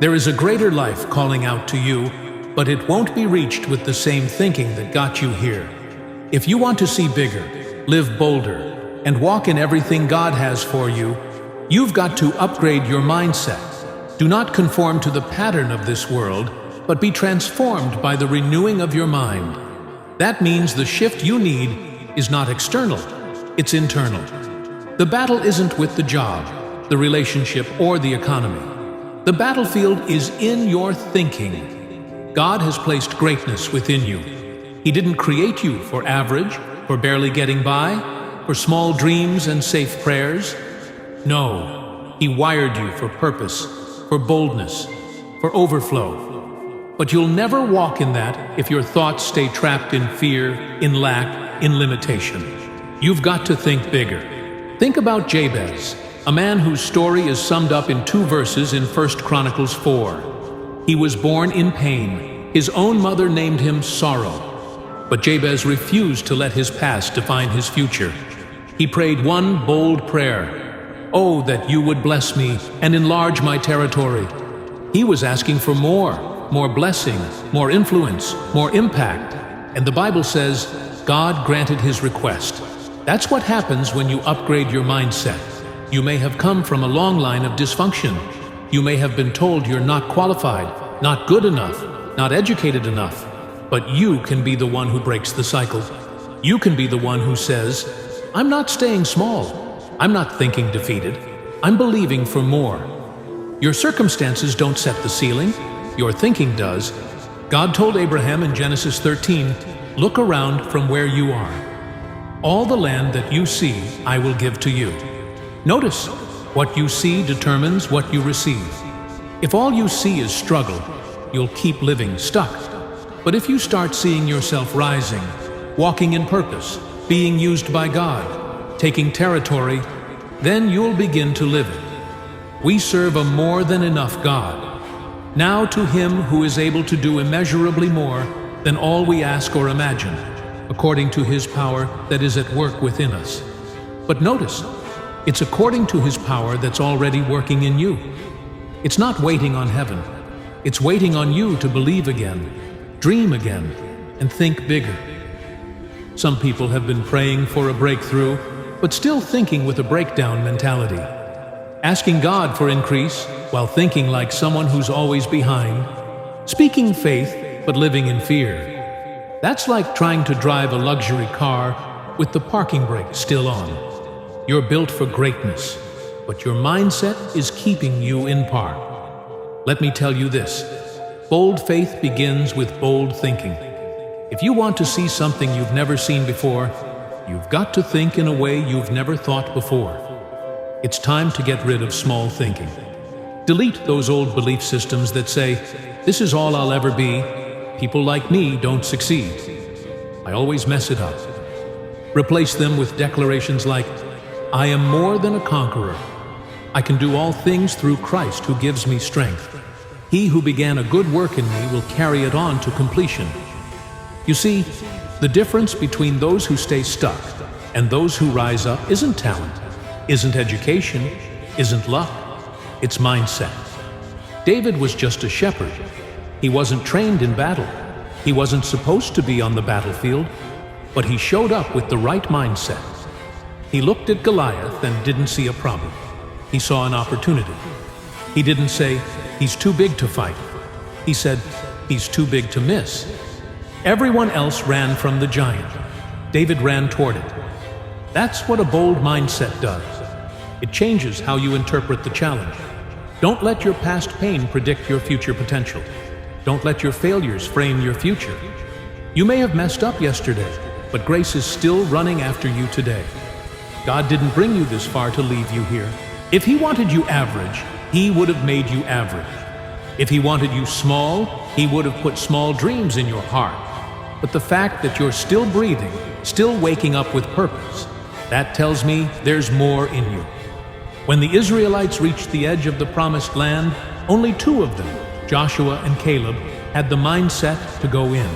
There is a greater life calling out to you, but it won't be reached with the same thinking that got you here. If you want to see bigger, live bolder, and walk in everything God has for you, you've got to upgrade your mindset. Do not conform to the pattern of this world, but be transformed by the renewing of your mind. That means the shift you need is not external, it's internal. The battle isn't with the job, the relationship, or the economy. The battlefield is in your thinking. God has placed greatness within you. He didn't create you for average, for barely getting by, for small dreams and safe prayers. No, He wired you for purpose, for boldness, for overflow. But you'll never walk in that if your thoughts stay trapped in fear, in lack, in limitation. You've got to think bigger. Think about Jabez, a man whose story is summed up in 2 verses in 1 Chronicles 4. He was born in pain. His own mother named him Sorrow. But Jabez refused to let his past define his future. He prayed one bold prayer. "Oh, that you would bless me and enlarge my territory." He was asking for more blessing, more influence, more impact. And the Bible says, God granted his request. That's what happens when you upgrade your mindset. You may have come from a long line of dysfunction. You may have been told you're not qualified, not good enough, not educated enough. But you can be the one who breaks the cycle. You can be the one who says, I'm not staying small. I'm not thinking defeated. I'm believing for more. Your circumstances don't set the ceiling. Your thinking does. God told Abraham in Genesis 13, look around from where you are. All the land that you see, I will give to you. Notice, what you see determines what you receive. If all you see is struggle, you'll keep living stuck. But if you start seeing yourself rising, walking in purpose, being used by God, taking territory, then you'll begin to live it. We serve a more than enough God. Now to Him who is able to do immeasurably more than all we ask or imagine, according to His power that is at work within us. But notice, it's according to His power that's already working in you. It's not waiting on heaven. It's waiting on you to believe again, dream again, and think bigger. Some people have been praying for a breakthrough, but still thinking with a breakdown mentality. Asking God for increase while thinking like someone who's always behind. Speaking faith, but living in fear. That's like trying to drive a luxury car with the parking brake still on. You're built for greatness, but your mindset is keeping you in park. Let me tell you this. Bold faith begins with bold thinking. If you want to see something you've never seen before, you've got to think in a way you've never thought before. It's time to get rid of small thinking. Delete those old belief systems that say, this is all I'll ever be, people like me don't succeed, I always mess it up. Replace them with declarations like, I am more than a conqueror. I can do all things through Christ who gives me strength. He who began a good work in me will carry it on to completion. You see, the difference between those who stay stuck and those who rise up isn't talent, isn't education, isn't luck, it's mindset. David was just a shepherd. He wasn't trained in battle. He wasn't supposed to be on the battlefield, but he showed up with the right mindset. He looked at Goliath and didn't see a problem. He saw an opportunity. He didn't say, he's too big to fight. He said, he's too big to miss. Everyone else ran from the giant. David ran toward it. That's what a bold mindset does. It changes how you interpret the challenge. Don't let your past pain predict your future potential. Don't let your failures frame your future. You may have messed up yesterday, but grace is still running after you today. God didn't bring you this far to leave you here. If He wanted you average, He would have made you average. If He wanted you small, He would have put small dreams in your heart. But the fact that you're still breathing, still waking up with purpose, that tells me there's more in you. When the Israelites reached the edge of the promised land, only 2 of them, Joshua and Caleb, had the mindset to go in.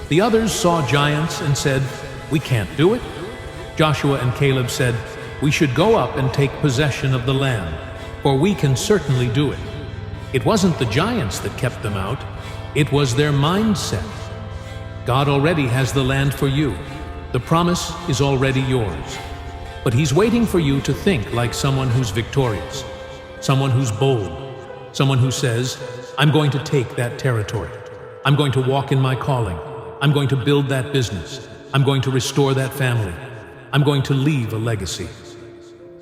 The others saw giants and said, we can't do it. Joshua and Caleb said, we should go up and take possession of the land, for we can certainly do it. It wasn't the giants that kept them out, it was their mindset. God already has the land for you. The promise is already yours. But He's waiting for you to think like someone who's victorious, someone who's bold, someone who says, I'm going to take that territory. I'm going to walk in my calling. I'm going to build that business. I'm going to restore that family. I'm going to leave a legacy.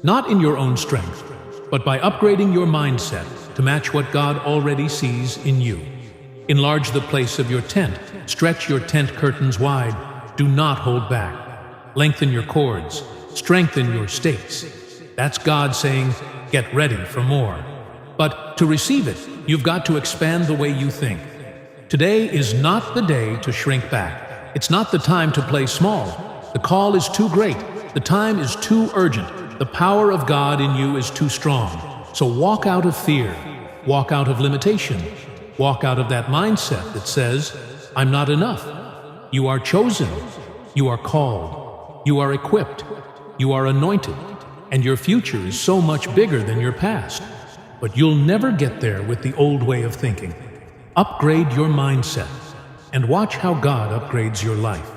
Not in your own strength, but by upgrading your mindset to match what God already sees in you. Enlarge the place of your tent. Stretch your tent curtains wide. Do not hold back. Lengthen your cords. Strengthen your stakes. That's God saying, get ready for more. But to receive it, you've got to expand the way you think. Today is not the day to shrink back. It's not the time to play small. The call is too great. The time is too urgent. The power of God in you is too strong. So walk out of fear. Walk out of limitation. Walk out of that mindset that says, I'm not enough. You are chosen. You are called. You are equipped. You are anointed. And your future is so much bigger than your past. But you'll never get there with the old way of thinking. Upgrade your mindset and watch how God upgrades your life.